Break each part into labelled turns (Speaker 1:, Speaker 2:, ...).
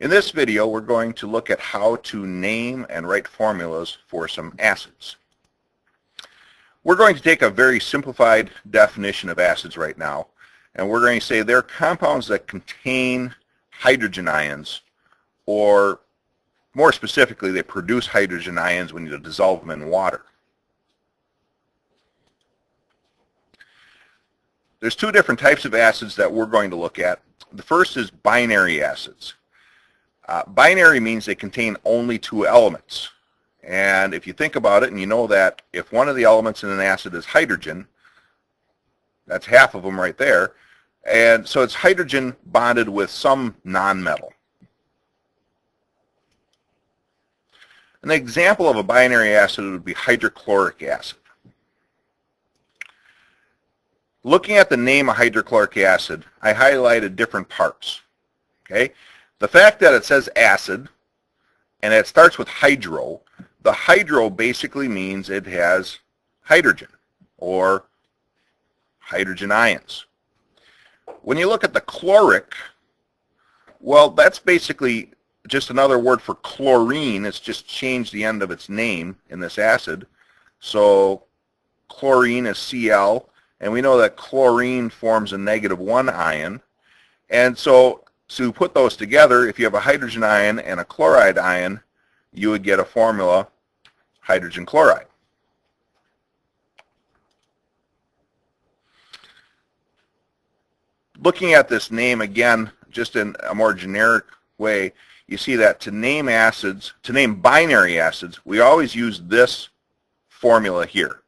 Speaker 1: In this video, we're going to look at how to name and write formulas for some acids. We're going to take a very simplified definition of acids right now, and we're going to say they're compounds that contain hydrogen ions, or more specifically, they produce hydrogen ions when you dissolve them in water. There's two different types of acids that we're going to look at. The first is binary acids. Binary means they contain only two elements. And if you think about it, and you know that if one of the elements in an acid is hydrogen, that's half of them right there. And so it's hydrogen bonded with some nonmetal. An example of a binary acid would be hydrochloric acid. Looking at the name of hydrochloric acid, I highlighted different parts. Okay? The fact that it says acid and it starts with hydro, the hydro basically means it has hydrogen or hydrogen ions. When you look at the chloric, well, that's basically just another word for chlorine. It's just changed the end of its name in this acid. So chlorine is Cl, and we know that chlorine forms a -1 ion. And so to put those together, if you have a hydrogen ion and a chloride ion, you would get a formula, hydrogen chloride. Looking at this name again, just in a more generic way, you see that to name acids, to name binary acids, we always use this formula here.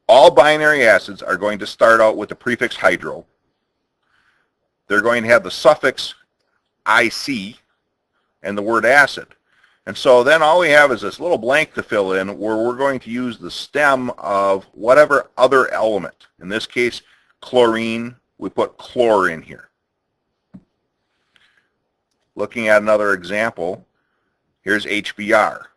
Speaker 1: All binary acids are going to start out with the prefix hydro. They're going to have the suffix IC and the word acid. And so then all we have is this little blank to fill in where we're going to use the stem of whatever other element. In this case, chlorine, we put chlor in here. Looking at another example, here's HBr.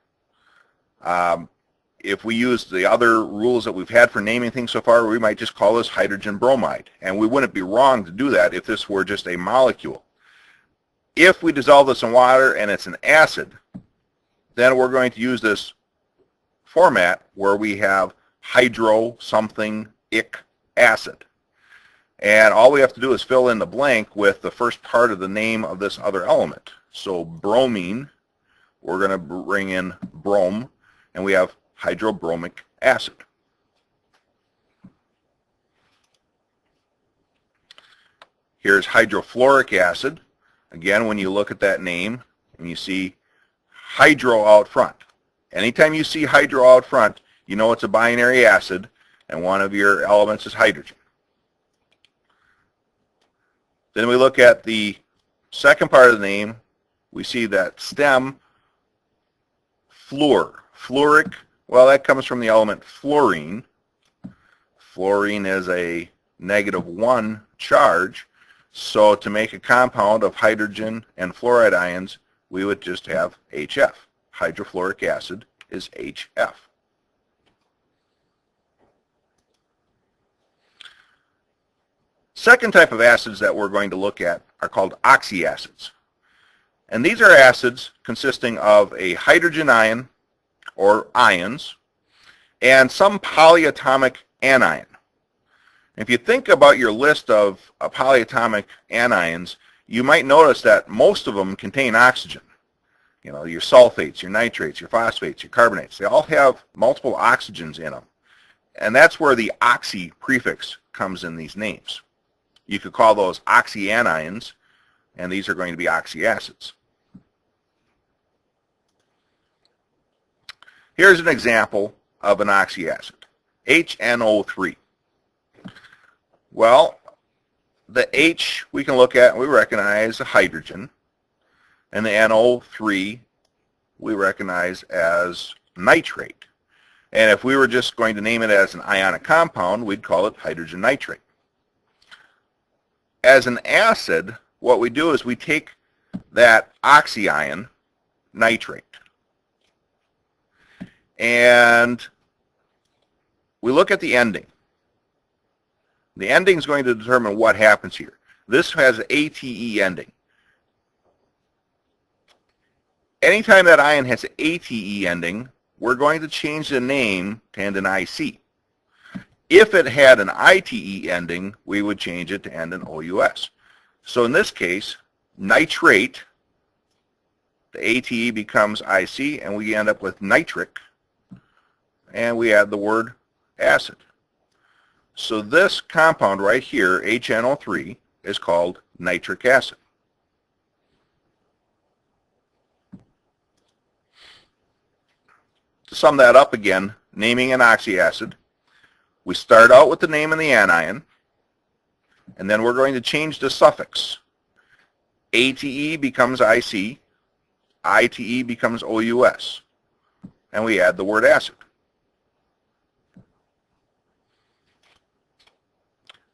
Speaker 1: If we use the other rules that we've had for naming things so far, we might just call this hydrogen bromide. And we wouldn't be wrong to do that if this were just a molecule. If we dissolve this in water and it's an acid, then we're going to use this format where we have hydro something ic acid. And all we have to do is fill in the blank with the first part of the name of this other element. So bromine, we're going to bring in brom, and we have hydrobromic acid. Here's hydrofluoric acid. Again, when you look at that name and you see hydro out front. Anytime you see hydro out front, you know it's a binary acid and one of your elements is hydrogen. Then we look at the second part of the name. We see that stem, fluor. Fluoric, well, that comes from the element fluorine. Fluorine is a -1 charge. So to make a compound of hydrogen and fluoride ions, we would just have HF. Hydrofluoric acid is HF. Second type of acids that we're going to look at are called oxyacids. And these are acids consisting of a hydrogen ion or ions and some polyatomic anion. If you think about your list of polyatomic anions, you might notice that most of them contain oxygen. You know, your sulfates, your nitrates, your phosphates, your carbonates, they all have multiple oxygens in them. And that's where the oxy prefix comes in these names. You could call those oxyanions, and these are going to be oxyacids. Here's an example of an oxyacid, HNO3. Well, the H we can look at and we recognize a hydrogen, and the NO3 we recognize as nitrate. And if we were just going to name it as an ionic compound, we'd call it hydrogen nitrate. As an acid, what we do is we take that oxyion, nitrate, and we look at the ending. The ending is going to determine what happens here. This has an ATE ending. Anytime that ion has an ATE ending, we're going to change the name to end in IC. If it had an ITE ending, we would change it to end in OUS. So in this case, nitrate, the ATE becomes IC, and we end up with nitric, and we add the word acid. So this compound right here, HNO3, is called nitric acid. To sum that up again, naming an oxyacid, we start out with the name of the anion, and then we're going to change the suffix. ATE becomes IC, ITE becomes OUS, and we add the word acid.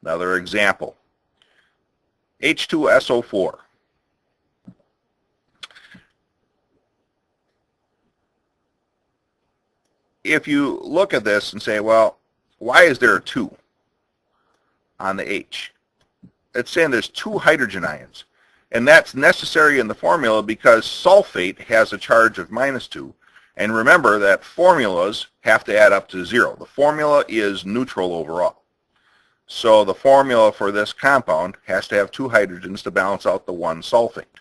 Speaker 1: Another example, H2SO4. If you look at this and say, well, why is there a 2 on the H? It's saying there's 2 hydrogen ions. And that's necessary in the formula because sulfate has a charge of -2. And remember that formulas have to add up to 0. The formula is neutral overall. So the formula for this compound has to have 2 hydrogens to balance out the 1 sulfate.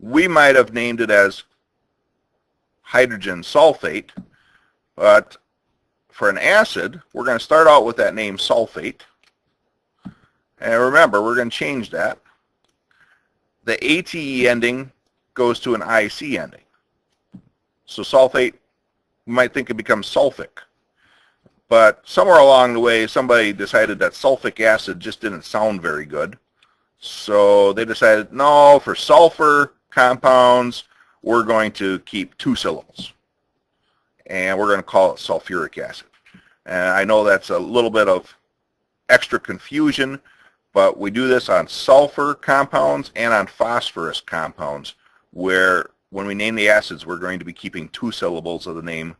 Speaker 1: We might have named it as hydrogen sulfate, but for an acid, we're going to start out with that name sulfate. And remember, we're going to change that. The ATE ending goes to an IC ending. So sulfate, you might think it becomes sulfic. But somewhere along the way, somebody decided that sulfic acid just didn't sound very good. So they decided, no, for sulfur compounds, we're going to keep 2 syllables. And we're going to call it sulfuric acid. And I know that's a little bit of extra confusion, but we do this on sulfur compounds and on phosphorus compounds, where when we name the acids, we're going to be keeping 2 syllables of the name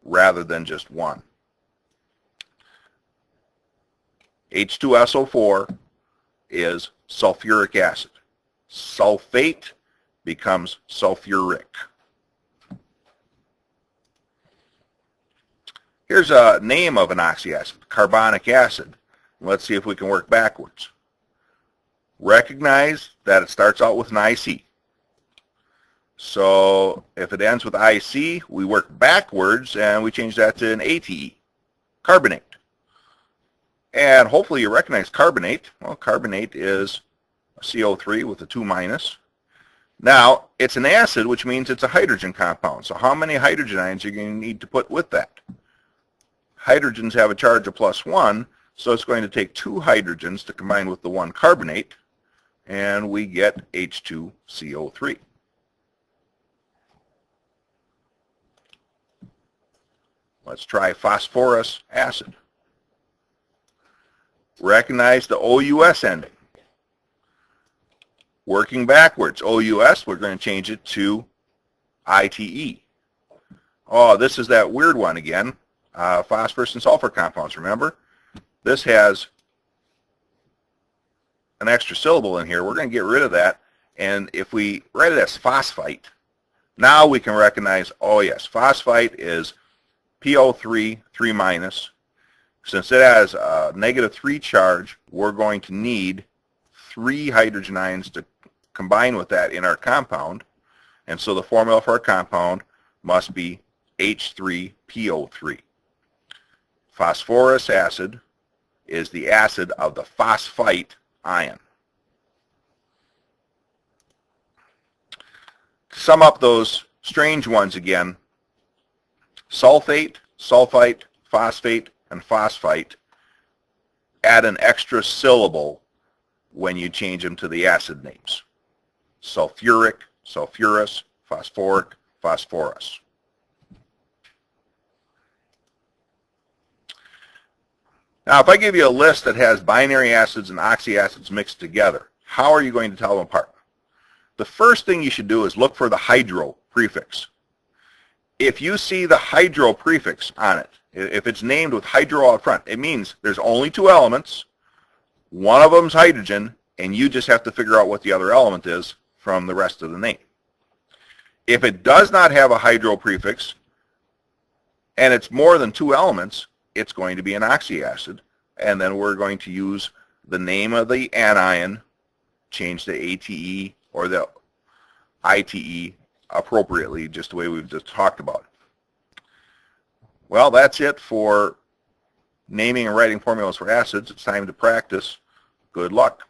Speaker 1: rather than just 1. H2SO4 is sulfuric acid. Sulfate becomes sulfuric. Here's a name of an oxyacid, carbonic acid. Let's see if we can work backwards. Recognize that it starts out with an IC. So if it ends with IC, we work backwards and we change that to an ATE, carbonate. And hopefully you recognize carbonate. Well, carbonate is a CO3 with a 2-. Now, it's an acid, which means it's a hydrogen compound. So how many hydrogen ions are you going to need to put with that? Hydrogens have a charge of +1, so it's going to take 2 hydrogens to combine with the 1 carbonate, and we get H2CO3. Let's try phosphorus acid. Recognize the OUS ending. Working backwards, OUS, we're going to change it to ITE. Oh, this is that weird one again. Phosphorus and sulfur compounds, remember? This has an extra syllable in here. We're going to get rid of that. And if we write it as phosphite, now we can recognize, oh yes, phosphite is PO3, 3-. Since it has a -3 charge, we're going to need 3 hydrogen ions to combine with that in our compound. And so the formula for our compound must be H3PO3. Phosphorus acid is the acid of the phosphite ion. To sum up those strange ones again, sulfate, sulfite, phosphate, and phosphite add an extra syllable when you change them to the acid names. Sulfuric, sulfurous, phosphoric, phosphorus. Now, if I give you a list that has binary acids and oxyacids mixed together, how are you going to tell them apart? The first thing you should do is look for the hydro prefix. If you see the hydro prefix on it, if it's named with hydro out front, it means there's only 2 elements, one of them's hydrogen, and you just have to figure out what the other element is from the rest of the name. If it does not have a hydro prefix, and it's more than 2 elements, it's going to be an oxyacid, and then we're going to use the name of the anion, change the ATE or the ITE appropriately, just the way we've just talked about it. Well, that's it for naming and writing formulas for acids. It's time to practice. Good luck.